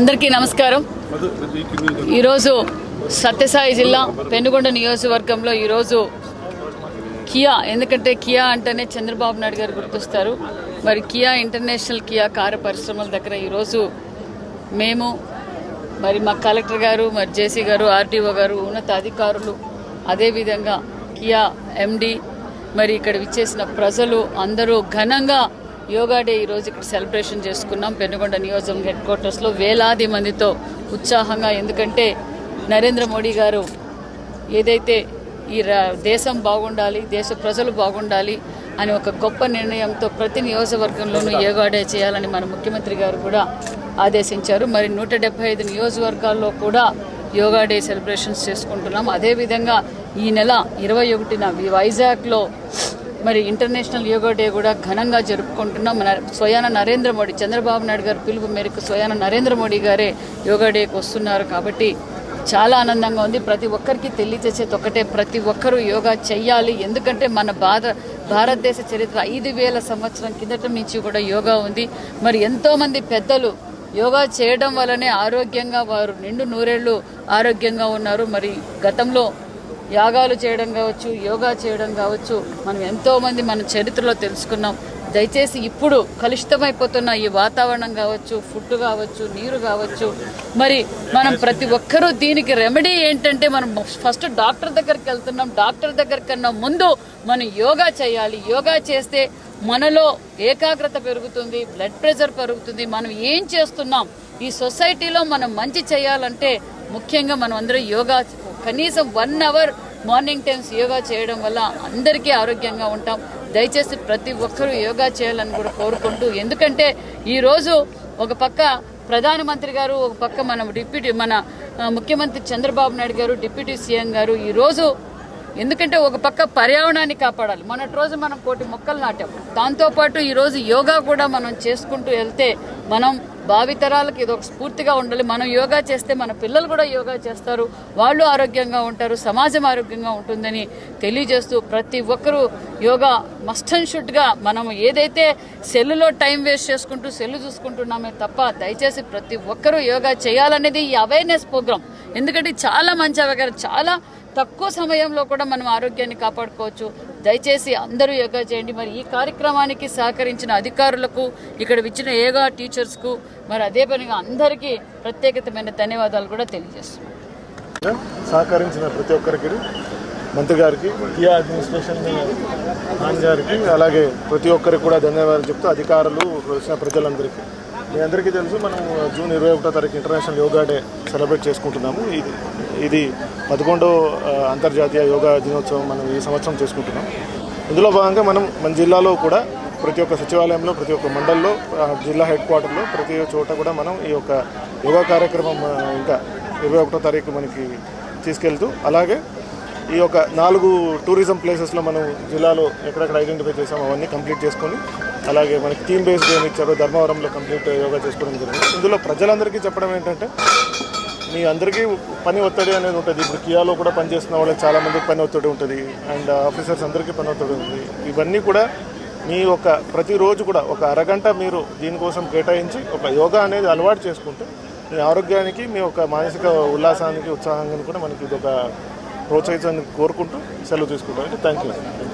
అందరికీ నమస్కారం. ఈరోజు సత్యసాయి జిల్లా పెనుగొండ నియోజకవర్గంలో ఈరోజు కియా, ఎందుకంటే కియా అంటేనే చంద్రబాబు నాయుడు గారు గుర్తొస్తారు. మరి కియా ఇంటర్నేషనల్ కియా కారు పరిశ్రమల దగ్గర ఈరోజు మేము మరి మా కలెక్టర్ గారు, మరి జేసీ గారు, ఆర్టీఓ గారు, ఉన్నతాధికారులు, అదేవిధంగా కియా ఎండి, మరి ఇక్కడ విచ్చేసిన ప్రజలు అందరూ ఘనంగా యోగా డే ఈరోజు ఇక్కడ సెలబ్రేషన్ చేసుకున్నాం. పెనుగొండ నియోజకవర్గం హెడ్ క్వార్టర్స్లో వేలాది మందితో ఉత్సాహంగా. ఎందుకంటే నరేంద్ర మోడీ గారు ఏదైతే ఈ దేశం బాగుండాలి, దేశ ప్రజలు బాగుండాలి అని ఒక గొప్ప నిర్ణయంతో ప్రతి నియోజకవర్గంలోనూ యోగా డే చేయాలని మన ముఖ్యమంత్రి గారు కూడా ఆదేశించారు. మరి 175 నియోజకవర్గాల్లో కూడా యోగా డే సెలబ్రేషన్స్ చేసుకుంటున్నాం. అదేవిధంగా ఈ నెల 21న వైజాగ్లో మరి ఇంటర్నేషనల్ యోగా డే కూడా ఘనంగా జరుపుకుంటున్నాం. స్వయాన నరేంద్ర మోడీ, చంద్రబాబు నాయుడు గారు పిలుపు మేరకు స్వయాన నరేంద్ర మోడీ గారే యోగా డేకి వస్తున్నారు. కాబట్టి చాలా ఆనందంగా ఉంది. ప్రతి ఒక్కరికి తెలియచేసేది ఒకటే, ప్రతి ఒక్కరూ యోగా చెయ్యాలి. ఎందుకంటే మన భారతదేశ చరిత్ర 5000 సంవత్సరం కిందట నుంచి కూడా యోగా ఉంది. మరి ఎంతోమంది పెద్దలు యోగా చేయడం వల్లనే ఆరోగ్యంగా వారు నిండు నూరేళ్లు ఆరోగ్యంగా ఉన్నారు. మరి గతంలో యాగాలు చేయడం కావచ్చు, యోగా చేయడం కావచ్చు, మనం ఎంతోమంది మన చరిత్రలో తెలుసుకున్నాం. దయచేసి ఇప్పుడు కలుషితమైపోతున్న ఈ వాతావరణం కావచ్చు, ఫుడ్ కావచ్చు, నీరు కావచ్చు, మరి మనం ప్రతి ఒక్కరూ దీనికి రెమెడీ ఏంటంటే మనం ఫస్ట్ డాక్టర్ దగ్గరికి వెళ్తున్నాం. డాక్టర్ దగ్గర కన్నా ముందు మనం యోగా చేయాలి. యోగా చేస్తే మనలో ఏకాగ్రత పెరుగుతుంది, బ్లడ్ ప్రెషర్ పెరుగుతుంది. మనం ఏం చేస్తున్నాం, ఈ సొసైటీలో మనం మంచి చేయాలంటే ముఖ్యంగా మనం అందరం యోగా కనీసం 1 అవర్ మార్నింగ్ టైమ్స్ యోగా చేయడం వల్ల అందరికీ ఆరోగ్యంగా ఉంటాం. దయచేసి ప్రతి ఒక్కరూ యోగా చేయాలని కూడా కోరుకుంటూ, ఎందుకంటే ఈరోజు ఒక పక్క ప్రధానమంత్రి గారు, ఒక పక్క మన ముఖ్యమంత్రి చంద్రబాబు నాయుడు గారు, డిప్యూటీ సీఎం గారు ఈరోజు, ఎందుకంటే ఒక పక్క పర్యావరణాన్ని కాపాడాలి. మొన్నటి రోజు మనం 1 కోటి మొక్కలు నాటాం. దాంతోపాటు ఈరోజు యోగా కూడా మనం చేసుకుంటూ వెళ్తే మనం భావితరాలకు ఇది ఒక స్ఫూర్తిగా ఉండాలి. మనం యోగా చేస్తే మన పిల్లలు కూడా యోగా చేస్తారు, వాళ్ళు ఆరోగ్యంగా ఉంటారు, సమాజం ఆరోగ్యంగా ఉంటుందని తెలియజేస్తూ ప్రతి ఒక్కరూ యోగా మస్ట్ అండ్ షుడ్గా, మనం ఏదైతే సెల్లులో టైం వేస్ట్ చేసుకుంటూ సెల్లు చూసుకుంటున్నామే తప్ప దయచేసి ప్రతి ఒక్కరూ యోగా చేయాలనేది ఈ అవేర్నెస్ ప్రోగ్రామ్. ఎందుకంటే చాలా మంచి అవగాహన, చాలా తక్కువ సమయంలో కూడా మనం ఆరోగ్యాన్ని కాపాడుకోవచ్చు. దయచేసి అందరూ యోగా చేయండి. మరి ఈ కార్యక్రమానికి సహకరించిన అధికారులకు, ఇక్కడ ఇచ్చిన యోగా టీచర్స్కు, మరి అదే పనిగా అందరికీ ప్రత్యేకమైన ధన్యవాదాలు కూడా తెలియజేస్తున్నాం. సహకరించిన ప్రతి ఒక్కరికి, మంత్రి గారికి, కియా అడ్మినిస్ట్రేషన్ గారికి, అలాగే ప్రతి ఒక్కరికి కూడా ధన్యవాదాలు చెప్తూ అధికారులు, వచ్చిన ప్రజలందరికీ. మీ అందరికీ తెలుసు, మనం జూన్ 21వ తారీఖు ఇంటర్నేషనల్ యోగా డే సెలబ్రేట్ చేసుకుంటున్నాము. ఇది 11వ అంతర్జాతీయ యోగా దినోత్సవం మనం ఈ సంవత్సరం చేసుకుంటున్నాం. ఇందులో భాగంగా మనం మన జిల్లాలో కూడా ప్రతి ఒక్క సచివాలయంలో, ప్రతి ఒక్క మండల్లో, జిల్లా హెడ్ క్వార్టర్లో ప్రతి చోట కూడా మనం ఈ యొక్క యోగా కార్యక్రమం ఇంకా 21వ తారీఖు మనకి తీసుకెళ్తూ, అలాగే ఈ యొక్క 4 టూరిజం ప్లేసెస్లో మనం జిల్లాలో ఎక్కడెక్కడ ఐడెంటిఫై చేసామో అవన్నీ కంప్లీట్ చేసుకొని, అలాగే మనకి థీమ్ బేస్డ్ ఏమి ఇచ్చారో ధర్మవరంలో కంప్లీట్ యోగా చేసుకోవడం జరిగింది. ఇందులో ప్రజలందరికీ చెప్పడం ఏంటంటే, మీ అందరికీ పని ఒత్తిడి అనేది ఉంటుంది. ఇప్పుడు కియాలో కూడా పనిచేస్తున్న వాళ్ళకి చాలామందికి పని ఒత్తిడి ఉంటుంది, అండ్ ఆఫీసర్స్ అందరికీ పని ఒత్తిడి ఉంటుంది. ఇవన్నీ కూడా మీ ప్రతిరోజు కూడా ఒక అరగంట మీరు దీనికోసం కేటాయించి ఒక యోగా అనేది అలవాటు చేసుకుంటే మీ ఆరోగ్యానికి, మీ యొక్క మానసిక ఉల్లాసానికి, ఉత్సాహానికి కూడా మనకి ఇది ఒక ప్రోత్సహించాలని కోరుకుంటూ సెలవు తీసుకుంటాం. Thank you.